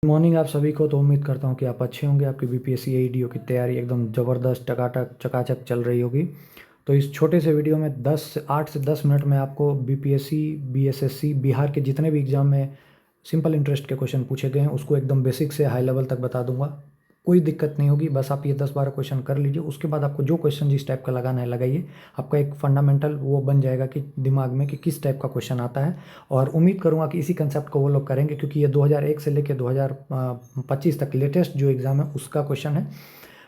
Morning आप सभी को। तो उम्मीद करता हूँ कि आप अच्छे होंगे। आपकी बीपीएससी एईडीओ की तैयारी एकदम ज़बरदस्त टकाटक चकाचक चल रही होगी। तो इस छोटे से वीडियो में 8 से 10 मिनट में आपको बीपीएससी बीएसएससी बिहार के जितने भी एग्ज़ाम में सिंपल इंटरेस्ट के क्वेश्चन पूछे गए हैं उसको एकदम बेसिक से हाई लेवल तक बता दूंगा। कोई दिक्कत नहीं होगी। बस आप ये 10-12 क्वेश्चन कर लीजिए। उसके बाद आपको जो क्वेश्चन जिस टाइप का लगाना है लगाइए। आपका एक फंडामेंटल वो बन जाएगा कि दिमाग में कि किस टाइप का क्वेश्चन आता है। और उम्मीद करूँगा कि इसी कंसेप्ट को वो लोग करेंगे, क्योंकि ये 2001 से लेकर 2025 तक लेटेस्ट जो एग्ज़ाम है उसका क्वेश्चन है।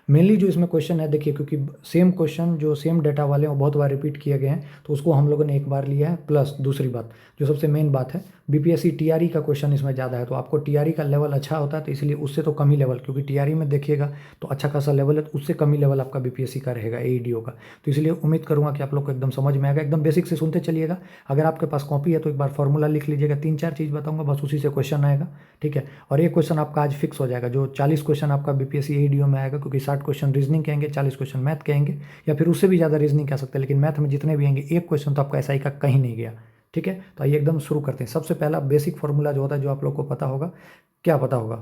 मेनली जो इसमें क्वेश्चन है, देखिए, क्योंकि सेम क्वेश्चन जो सेम डेटा वाले हैं वो बहुत बार रिपीट किए गए हैं, तो उसको हम लोगों ने एक बार लिया है। प्लस दूसरी बात, जो सबसे मेन बात है, बीपीएससी टीआरई का क्वेश्चन इसमें ज़्यादा है। तो आपको टीआरई का लेवल अच्छा होता है, तो इसलिए उससे तो कम ही लेवल, क्योंकि टीआरई में देखिएगा तो अच्छा खासा लेवल है, तो उससे कम ही लेवल आपका बीपीएससी का रहेगा एईडीओ का। तो इसलिए उम्मीद करूँगा कि आप लोग को एकदम समझ में आएगा। एकदम बेसिक से सुनते चलिएगा। अगर आपके पास कॉपी है तो एक बार फॉर्मूला लिख लीजिएगा। 3-4 चीज़ बताऊँगा, बस उसी से क्वेश्चन आएगा। ठीक है। और एक क्वेश्चन आपका आज फिक्स हो जाएगा, जो 40 क्वेश्चन आपका बीपीएससी एईडीओ में आएगा, क्योंकि 60 क्वेश्चन रीजनिंग के आएंगे, 40 क्वेश्चन मैथ के आएंगे, या फिर उससे भी ज़्यादा रीजनिंग कह सकते हैं। लेकिन मैथ में जितने भी आएंगे, एक क्वेश्चन तो आपका एसआई का कहीं नहीं गया। ठीक है। तो आइए एकदम शुरू करते हैं। सबसे पहला बेसिक फॉर्मूला जो होता है, जो आप लोग को पता होगा, क्या पता होगा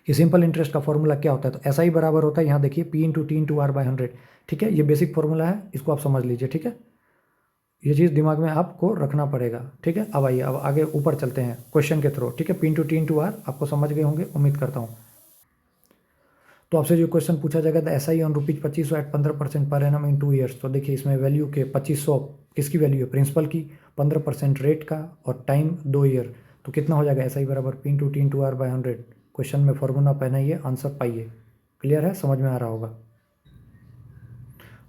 कि सिंपल इंटरेस्ट का फॉर्मूला क्या होता है। तो एसआई बराबर होता है, यहाँ देखिए, P into T into R by 100। ठीक है। ये बेसिक फॉर्मूला है, इसको आप समझ लीजिए। ठीक है। ये चीज़ दिमाग में आपको रखना पड़ेगा। ठीक है। अब आइए, अब आगे ऊपर चलते हैं क्वेश्चन के थ्रू। ठीक है। P into T into R आपको समझ गए होंगे, उम्मीद करता हूँ। तो आपसे जो क्वेश्चन पूछा जाएगा, the SI on ₹2500 eight 15% per annum in 2 years. तो देखिए, इसमें वैल्यू के 2500 किसकी वैल्यू है, प्रिंसिपल की, 15% रेट का, और टाइम 2 ईयर। तो कितना हो जाएगा, एसआई बराबर P into T into R by 100। Question में फॉर्मूला पहनाइए, आंसर पाइए। क्लियर है, समझ में आ रहा होगा।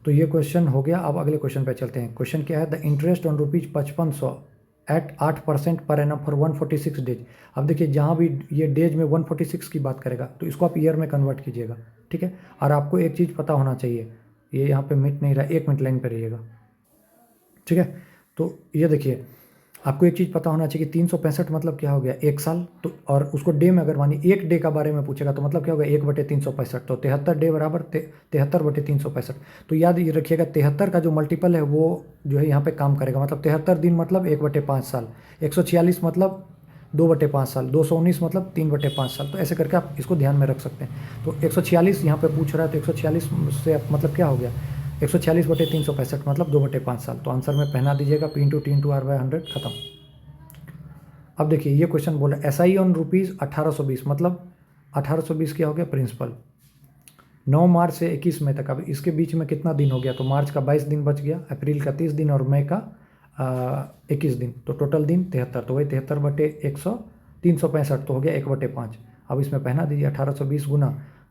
तो ये क्वेश्चन हो गया। अब अगले क्वेश्चन पे चलते हैं। क्वेश्चन क्या है, the interest on ₹5500 eight 8% per annum for 146 days. अब देखिए, जहाँ भी ये डेज में 146 की बात करेगा, तो इसको आप ईयर में कन्वर्ट कीजिएगा। ठीक है। और आपको एक चीज़ पता होना चाहिए, ये यहाँ पे मिट नहीं रहा, 1 मिनट लाइन पे रहिएगा। ठीक है। तो ये देखिए, आपको एक चीज़ पता होना चाहिए कि 365 मतलब क्या हो गया, 1 साल। तो और उसको डे में अगर मानिए 1 डे का बारे में पूछेगा, तो मतलब क्या होगा, 1/365। तो 73 डे बराबर 73/365। तो याद ये रखिएगा, 73 का जो मल्टीपल है वो जो है यहाँ पे काम करेगा। मतलब 73 दिन मतलब 1/5 साल, 146 मतलब 2/5 साल, 219 मतलब 3/5 साल। तो ऐसे करके आप इसको ध्यान में रख सकते हैं। तो 146 यहाँ पे पूछ रहा है, तो 146 से मतलब क्या हो गया, 146/365 मतलब 2/5 साल। तो आंसर में पहना दीजिएगा P into T into R by 100, खत्म। अब देखिए, ये क्वेश्चन बोला एसआई ऑन ₹1820, मतलब 1820 क्या हो गया, प्रिंसिपल। 9 मार्च से 21 मई तक। अब इसके बीच में कितना दिन हो गया, तो मार्च का 22 दिन बच गया, अप्रैल का 30 दिन, और मई का 21 दिन। तो टोटल दिन 73। तो वही 73/100, 365, तो हो गया 1/5। अब इसमें पहना दीजिए 1820 गुना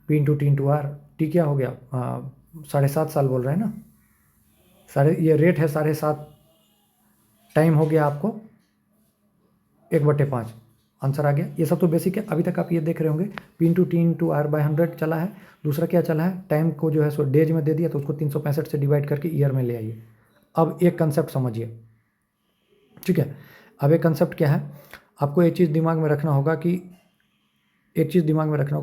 P into T into R. T क्या हो गया, 7.5 साल बोल रहे हैं ना, ये रेट है 7.5। टाइम हो गया आपको 1/5। आंसर आ गया। ये सब तो बेसिक है। अभी तक आप ये देख रहे होंगे, P into T into R by 100 चला है। दूसरा क्या चला है, टाइम को जो है सो डेज में दे दिया, तो उसको 365 से डिवाइड करके ईयर में ले आइए। अब एक कंसेप्ट समझिए। ठीक है। अब एक कंसेप्ट क्या है, आपको एक चीज़ दिमाग में रखना होगा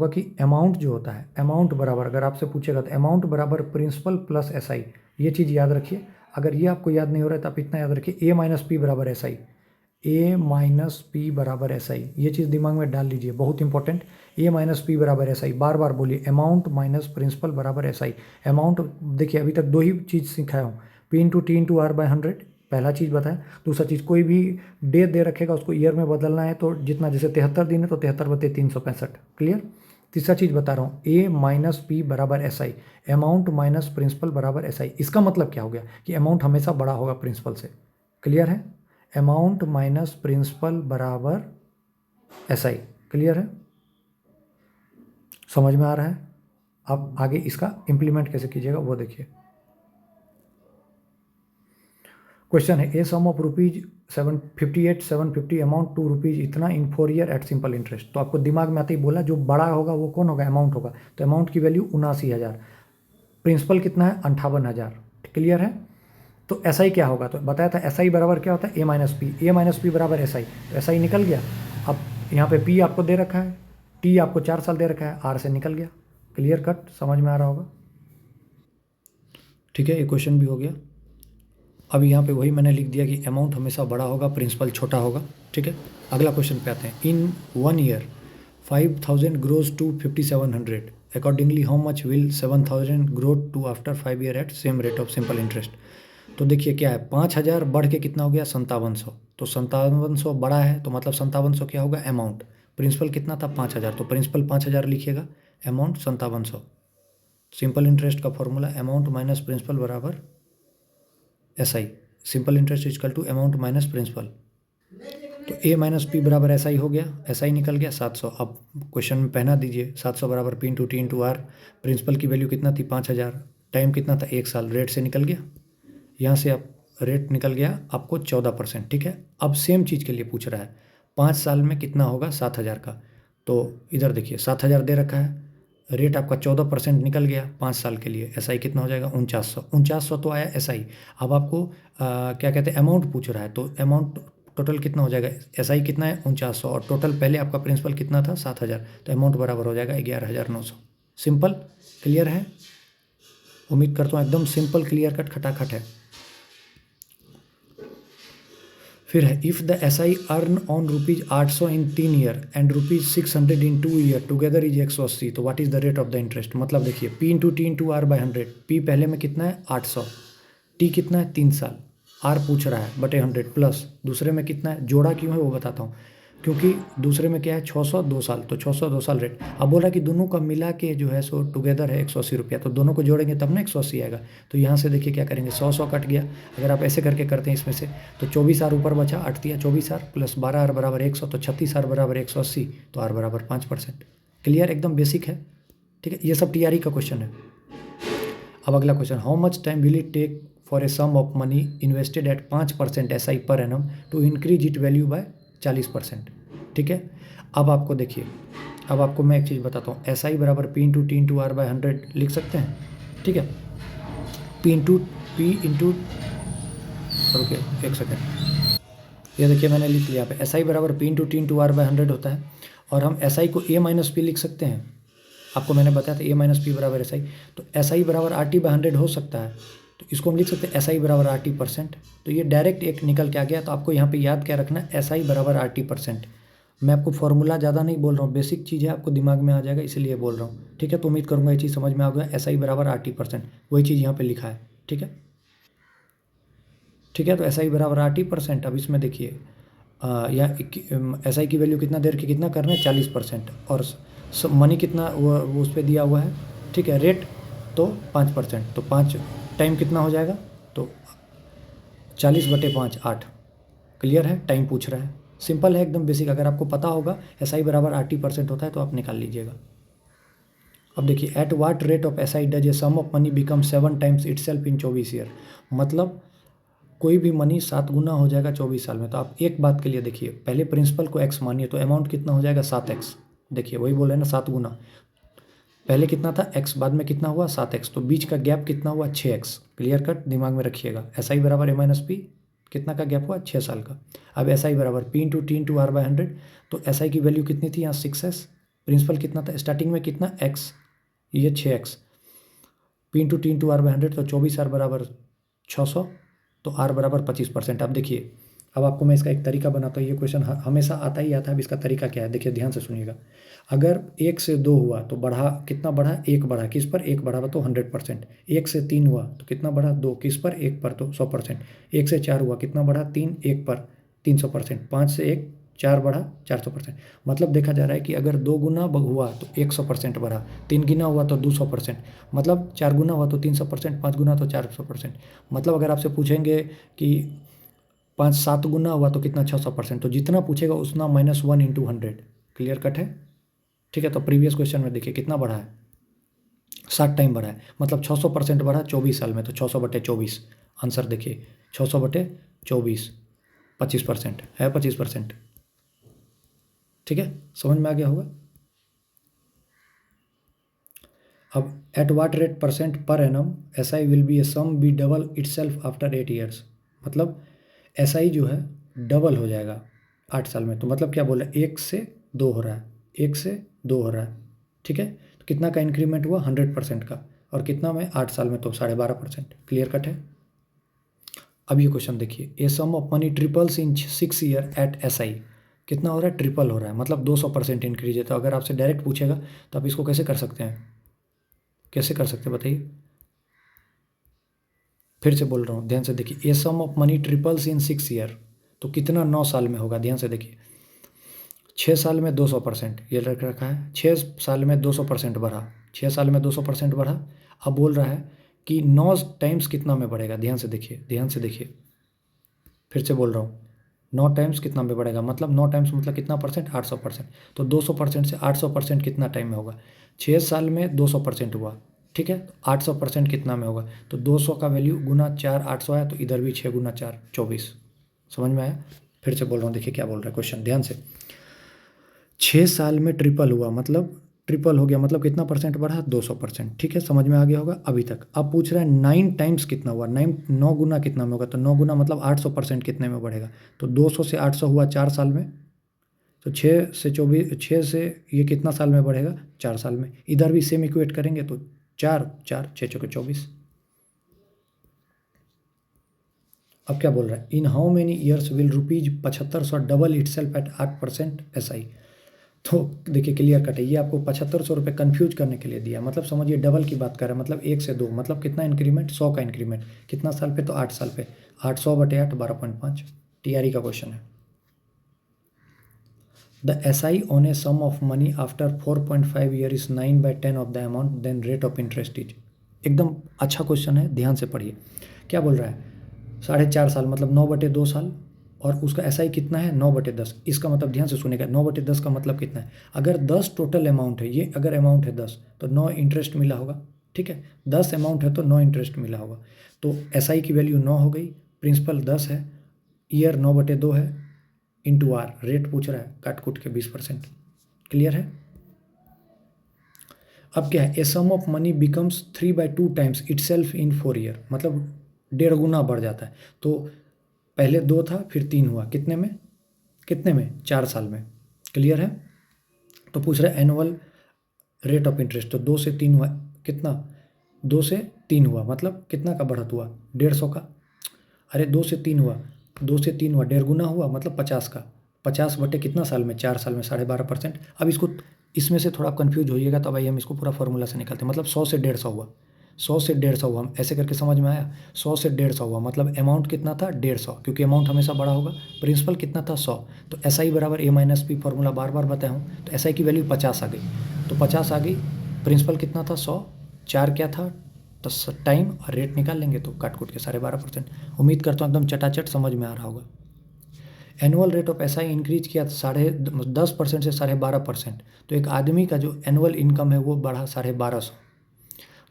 कि अमाउंट जो होता है, अमाउंट बराबर, अगर आपसे पूछेगा तो अमाउंट बराबर प्रिंसिपल प्लस एसआई। ये चीज़ याद रखिए। अगर ये आपको याद नहीं हो रहा है तो आप इतना याद रखिए, ए माइनस पी बराबर S I. A minus P बराबर एस आई, ये चीज़ दिमाग में डाल लीजिए, बहुत इंपॉर्टेंट। ए माइनस पी बराबर एस आई, बार बार बोलिए, अमाउंट माइनस प्रिंसिपल बराबर एस आई। अमाउंट देखिए, अभी तक 2 ही चीज़ सिखाया हूँ, P into T into R by 100, पहला चीज़ बताएं। दूसरा चीज़, कोई भी डे दे रखेगा उसको ईयर में बदलना है, तो जितना, जैसे 73 दिन है तो 73/365। क्लियर। तीसरा चीज़ बता रहा हूँ, ए माइनस पी बराबर S I, amount minus principal बराबर एस आई। इसका मतलब क्या हो गया कि अमाउंट हमेशा बड़ा होगा प्रिंसिपल से। क्लियर है। अमाउंट माइनस प्रिंसिपल बराबर एस आई। क्लियर है, समझ में आ रहा है। अब आगे इसका इंप्लीमेंट कैसे कीजिएगा वो देखिए। क्वेश्चन है, ए सम ऑफ ₹750 अमाउंट ₹2 इतना इन 4 ईयर एट सिंपल इंटरेस्ट। तो आपको दिमाग में आते ही बोला, जो बड़ा होगा वो कौन होगा, अमाउंट होगा। तो अमाउंट की वैल्यू 79,000, प्रिंसिपल कितना है, 58,000। क्लियर है। तो एस आई क्या होगा, तो बताया था एस आई बराबर क्या होता है, ए माइनस पी बराबर एस आई। तो एस आई निकल गया। अब यहाँ पे पी आपको दे रखा है, टी आपको 4 साल दे रखा है, आर से निकल गया। क्लियर कट, समझ में आ रहा होगा। ठीक है, ये क्वेश्चन भी हो गया। अब यहाँ पे वही मैंने लिख दिया कि अमाउंट हमेशा बड़ा होगा, प्रिंसिपल छोटा होगा। ठीक है। अगला क्वेश्चन पे आते हैं। इन 1 year 5,000 grows to 5,700. Accordingly, how much will 7,000 grow to after 5 year at same rate of simple interest? तो देखिए क्या है, 5,000 बढ़ के कितना हो गया 5700, तो 5700 बड़ा है तो मतलब 5700 क्या होगा अमाउंट, प्रिंसिपल कितना था 5,000, तो प्रिंसिपल 5,000 लिखिएगा, अमाउंट 5700। सिंपल इंटरेस्ट का फॉर्मूला अमाउंट माइनस प्रिंसिपल बराबर SI, simple interest is equal to amount minus principal. तो A माइनस पी बराबर SI हो गया, SI निकल गया 700। अब क्वेश्चन में पहना दीजिए 700 बराबर P into T into R, principal की वैल्यू कितना थी 5,000, टाइम कितना था 1 साल, रेट से निकल गया, यहाँ से आप रेट निकल गया आपको 14%। ठीक है, अब सेम चीज़ के लिए पूछ रहा है 5 साल में कितना होगा 7,000 का, तो इधर देखिए 7,000 दे रखा है, रेट आपका 14% निकल गया 5 साल के लिए, SI कितना हो जाएगा 4900 तो आया SI। अब आपको क्या कहते हैं अमाउंट पूछ रहा है, तो अमाउंट टोटल कितना हो जाएगा, SI कितना है 4900 और टोटल पहले आपका प्रिंसिपल कितना था 7,000, तो अमाउंट बराबर हो जाएगा 11,900। सिंपल क्लियर है, उम्मीद करता हूँ एकदम सिंपल क्लियर कट खटाखट है। फिर है if the SI earn on ₹800 in 3 year and ₹600 in 2 year together is 180, तो what is the rate of the interest. मतलब देखिए P into T into R by 100, P पहले में कितना है 800, T कितना है 3 साल, R पूछ रहा है बटे 100 प्लस दूसरे में कितना है, जोड़ा क्यों है वो बताता हूँ, क्योंकि दूसरे में क्या है 600 2 साल, तो 600 2 साल रेट। अब बोला कि दोनों का मिला के जो है सो टुगेदर है 180 रुपया, तो दोनों को जोड़ेंगे तब ना 180 आएगा। तो यहाँ से देखिए क्या करेंगे 100 कट गया, अगर आप ऐसे करके करते हैं इसमें से तो 24R ऊपर बचा, 8 दिया 24R प्लस 12R बराबर 100, तो 36R बराबर 180, तो R बराबर 5%। क्लियर, एकदम बेसिक है। ठीक है, ये सब TRE का क्वेश्चन है। अब अगला question, how much time will it take for a sum of money invested at 5% SI पर annum to increase it value by 40%। ठीक है, अब आपको देखिए, अब आपको मैं एक चीज़ बताता हूँ, SI बराबर P into T into R by 100 लिख सकते हैं। ठीक है, P इंटू रुकिए एक सेकेंड, ये देखिए मैंने लिख लिया यहाँ पे SI बराबर P into T into R by 100 होता है, और हम SI को A माइनस P लिख सकते हैं। आपको मैंने बताया था A माइनस पी बराबर SI, तो SI बराबर RT बाई 100 हो सकता है, तो इसको हम लिख सकते हैं SI बराबर RT%। तो ये डायरेक्ट एक निकल के आ गया। तो आपको यहाँ पे याद क्या रखना है, SI बराबर RT%। मैं आपको फॉर्मूला ज़्यादा नहीं बोल रहा हूँ, बेसिक चीज़ है, आपको दिमाग में आ जाएगा इसलिए बोल रहा हूँ। ठीक है, तो उम्मीद करूँगा ये चीज़ समझ में आ गया, SI बराबर RT%, वही चीज़ यहाँ पर लिखा है। ठीक है, ठीक है, तो SI बराबर RT%। अब इसमें देखिए यहाँ SI की वैल्यू कितना देर की कितना करना है 40%, और मनी कितना वो उस पर दिया हुआ है। ठीक है, रेट तो 5%, तो 5 टाइम कितना हो जाएगा, तो 40/5 8। क्लियर है, टाइम पूछ रहा है, सिंपल है एकदम बेसिक। अगर आपको पता होगा SI बराबर RT% होता है तो आप निकाल लीजिएगा। अब देखिए, at what rate of SI does a sum of money become 7 times itself in 24 year. मतलब कोई भी मनी 7 गुना हो जाएगा 24 साल में। तो आप एक बात के लिए देखिए, पहले प्रिंसिपल को x मानिए, तो अमाउंट कितना हो जाएगा 7x। देखिए वही बोल रहे हैं ना, 7 गुना, पहले कितना था x, बाद में कितना हुआ 7x, तो बीच का गैप कितना हुआ 6x। क्लियर कट दिमाग में रखिएगा, SI बराबर A माइनस पी, कितना का गैप हुआ 6 साल का। अब SI बराबर P into T into R by 100, तो SI की वैल्यू कितनी थी यहाँ 6s, प्रिंसिपल कितना था स्टार्टिंग में कितना x, ये 6x, P into T into R by 100, तो 24R बराबर 600, तो R बराबर 25%। अब देखिए, अब आपको मैं इसका एक तरीका बनाता हूँ, ये क्वेश्चन हमेशा आता ही आता है। अब इसका तरीका क्या है, देखिए ध्यान से सुनिएगा। अगर 1 से 2 हुआ तो बढ़ा, कितना बढ़ा 1 बढ़ा, किस पर 1 बढ़ा तो 100%। 1 से 3 हुआ तो कितना बढ़ा 2, किस पर 1 पर, तो 100%। 1 से 4 हुआ कितना बढ़ा 3, 1 पर 300%। 5 से 1 4 बढ़ा 400%। मतलब देखा जा रहा है कि अगर 2 गुना हुआ तो 100% बढ़ा, 3 गुना हुआ तो 200%, मतलब 4 गुना हुआ तो 300%, 5 गुना तो 400%। मतलब अगर आपसे पूछेंगे कि 5-7 गुना हुआ तो कितना 600%, तो जितना पूछेगा उतना -1 इंटू 100। क्लियर कट है। ठीक है, तो प्रीवियस क्वेश्चन में देखिए कितना बढ़ा है 60 टाइम बढ़ा है, मतलब 600% बढ़ा 24 साल में, तो 600/24। आंसर देखिए 600/24, 25% है, 25%। ठीक है, समझ में आ गया होगा। अब एट वाट रेट परसेंट पर annum SI will be a sum be double itself after 8 years. मतलब SI जो है डबल हो जाएगा 8 साल में। तो मतलब क्या बोला, 1 से 2 हो रहा है, 1 से 2 हो रहा है। ठीक है, तो कितना का इंक्रीमेंट हुआ 100% का, और कितना में 8 साल में तो 12.5%। क्लियर कट है। अब ये क्वेश्चन देखिए, a sum of money triples in 6 year at SI। कितना हो रहा है, ट्रिपल हो रहा है, मतलब 200% इंक्रीज है। तो अगर आपसे डायरेक्ट पूछेगा तो आप इसको कैसे कर सकते हैं, कैसे कर सकते हैं बताइए। फिर से बोल रहा हूँ, ध्यान से देखिए, a sum of money triples in 6 year, तो कितना 9 साल में होगा, ध्यान से देखिए। 6 साल में 200%, ये रख रखा है, 6 साल में 200% बढ़ा, 6 साल में 200% बढ़ा। अब बोल रहा है कि 9 टाइम्स कितना में बढ़ेगा, ध्यान से देखिए, ध्यान से देखिए। फिर से बोल रहा हूँ, 9 टाइम्स कितना में बढ़ेगा, मतलब 9 टाइम्स मतलब कितना परसेंट, 800%। तो 200% से 800% कितना टाइम में होगा, 6 साल में 200% हुआ, ठीक है। तो 800% कितना में होगा, तो 200 का वैल्यू गुना 4, 800 आया, तो इधर भी 6 गुना 4 24। समझ में आया। फिर से बोल रहा हूँ, देखिए क्या बोल रहा है क्वेश्चन, ध्यान से। 6 साल में ट्रिपल हुआ, मतलब ट्रिपल हो गया, मतलब कितना परसेंट बढ़ा, 200%, ठीक है, समझ में आ गया होगा अभी तक। अब पूछ रहा है 9 टाइम्स कितना हुआ, 9 गुना कितना में होगा, तो 9 गुना मतलब 800% कितने में बढ़ेगा। तो 200 से 800 हुआ 4 साल में, तो 6 से 24, 6 से ये कितना साल में बढ़ेगा, 4 साल में। इधर भी सेम इक्वेट करेंगे तो 4 4 6 चौके 24। अब क्या बोल रहा है, in how many years will rupees 7500 double it self eight 8% SI। तो देखिए क्लियर कट है, ये आपको 7500 रुपये कन्फ्यूज करने के लिए दिया, मतलब समझिए डबल की बात कर रहा है, मतलब 1 से 2, मतलब कितना इंक्रीमेंट, 100 का इंक्रीमेंट, कितना साल पे, तो 8 साल पे, 800/8 12.5। TRE का क्वेश्चन है। The SI on a sum of money after 4.5 year is 9/10 of the amount, then rate of interest is. एकदम अच्छा क्वेश्चन है, ध्यान से पढ़िए। क्या बोल रहा है, 4.5 साल मतलब 9/2 साल, और उसका SI कितना है, 9/10। इसका मतलब ध्यान से सुनेगा, 9/10 का मतलब कितना है, अगर 10 टोटल अमाउंट है, ये अगर अमाउंट है 10, तो 9 इंटरेस्ट मिला होगा, ठीक है। 10 अमाउंट है तो 9 इंटरेस्ट मिला होगा, तो SI की वैल्यू 9 हो गई, प्रिंसिपल 10 है, ईयर 9/2 है, इंटू आर, रेट पूछ रहा है, काट कूट के 20%। क्लियर है। अब क्या है, a sum of money becomes 3/2 times itself in 4 year, मतलब 1.5 गुना बढ़ जाता है। तो पहले 2 था, फिर 3 हुआ, कितने में, कितने में, 4 साल में। क्लियर है। तो पूछ रहा है एनुअल रेट ऑफ इंटरेस्ट, तो 2 से 3 हुआ, कितना, 2 से 3 हुआ, मतलब कितना का बढ़त हुआ, 150 का। अरे 2 से 3 हुआ, 2 से 3 हुआ, 1.5 गुना हुआ, मतलब 50 का। 50 बटे कितना साल में, 4 साल में, 12.5%। अब इसको, इसमें से थोड़ा कन्फ्यूज होइएगा, तो भाई हम इसको पूरा फार्मूला से निकालते हैं, मतलब 100 से 150 हुआ, 100 से 150 हुआ, ऐसे करके समझ में आया। 100 से 150 हुआ, मतलब अमाउंट कितना था, 150, क्योंकि अमाउंट हमेशा बड़ा होगा। प्रिंसिपल कितना था, 100। तो SI बराबर A-P फार्मूला बार बार बताया हूँ, तो SI की वैल्यू 50 आ गई, तो 50 आ गई, प्रिंसिपल कितना था, 100, 4 क्या था, तो टाइम और रेट निकाल लेंगे, तो काट कूट के 12.5%। उम्मीद करता हूँ एकदम चटाचट समझ में आ रहा होगा। Annual rate of SI increase किया 10% से 12.5%, तो एक आदमी का जो एनुअल इनकम है वो बढ़ा 1250।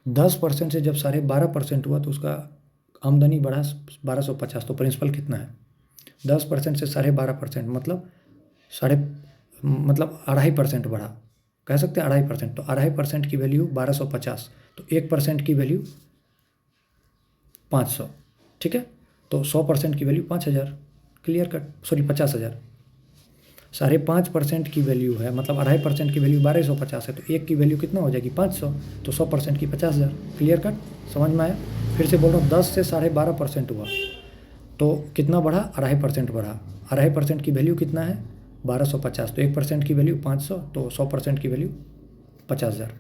10% से जब 12.5% हुआ, तो उसका आमदनी बढ़ा 1250। तो प्रिंसिपल कितना है, 10% से 12.5% मतलब साढ़े, मतलब 2.5% बढ़ा, कह सकते हैं 2.5%। तो 2.5% की वैल्यू 1250, तो 1% की वैल्यू 500, ठीक है। तो 100% की वैल्यू 5000। Clear cut, sorry 50,000। 5.5% की वैल्यू है, मतलब 2.5% की वैल्यू 1250 है, तो एक की वैल्यू कितना हो जाएगी, 500। तो 100% की 50,000। क्लियर कट, समझ में आया। फिर से बोल रहा हूँ, 10 से 12.5% हुआ, तो कितना बढ़ा, 2.5% बढ़ा। 2.5% की वैल्यू कितना है, 1250, तो 1% की वैल्यू 500, तो 100% की वैल्यू 50,000।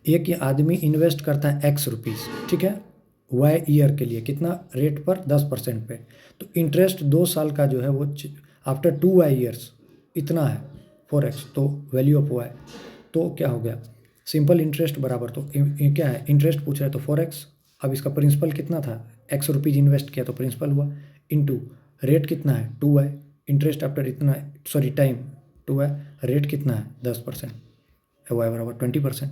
एक आदमी इन्वेस्ट करता है X रुपीज़, ठीक है, Y ईयर के लिए, कितना रेट पर, 10% पे। तो इंटरेस्ट 2 साल का जो है वो आफ्टर 2Y ईयर्स इतना है, 4x, तो वैल्यू ऑफ Y। तो क्या हो गया, सिंपल इंटरेस्ट बराबर, तो क्या है, इंटरेस्ट पूछ रहे तो 4x। अब इसका प्रिंसिपल कितना था, X रुपीज़ इन्वेस्ट किया, तो प्रिंसिपल हुआ, इनटू रेट कितना है, 2Y, इंटरेस्ट आफ्टर इतना, सॉरी टाइम 2Y, रेट कितना है, 10%, Y बराबर 20%।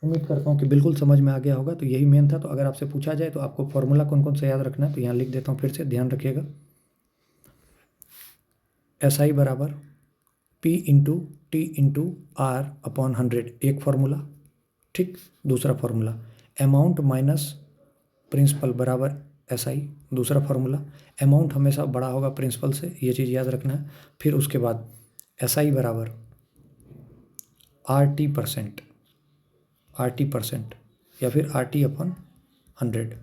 उम्मीद करता हूँ कि बिल्कुल समझ में आ गया होगा। तो यही मेन था। तो अगर आपसे पूछा जाए तो आपको फॉर्मूला कौन कौन सा याद रखना है, तो यहाँ लिख देता हूँ, फिर से ध्यान रखिएगा। SI बराबर P/T/R/100, एक फार्मूला, ठीक। दूसरा फार्मूला, अमाउंट माइनस प्रिंसिपल बराबर SI, दूसरा फार्मूला। अमाउंट हमेशा बड़ा होगा प्रिंसिपल से, ये चीज़ याद रखना है। फिर उसके बाद SI बराबर RT%, RT% या फिर RT/100।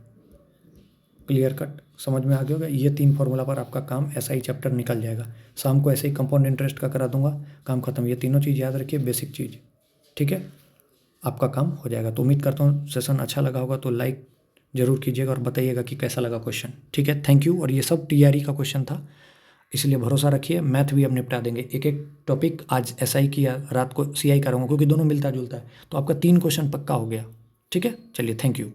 क्लियर कट समझ में आ गया होगा। ये 3 फार्मूला पर आपका काम एसआई चैप्टर निकल जाएगा। शाम को ऐसे ही कंपाउंड इंटरेस्ट का करा दूंगा, काम खत्म। ये तीनों चीज़ याद रखिए, बेसिक चीज़, ठीक है, आपका काम हो जाएगा। तो उम्मीद करता हूँ सेशन अच्छा लगा होगा, तो लाइक ज़रूर कीजिएगा और बताइएगा कि कैसा लगा क्वेश्चन, ठीक है। Thank you. और ये सब टीआरई का क्वेश्चन था, इसलिए भरोसा रखिए, मैथ भी अब निपटा देंगे। एक एक टॉपिक आज एसआई किया, रात को सीआई करूँगा, क्योंकि दोनों मिलता जुलता है। तो आपका 3 क्वेश्चन पक्का हो गया, ठीक है। चलिए, थैंक यू।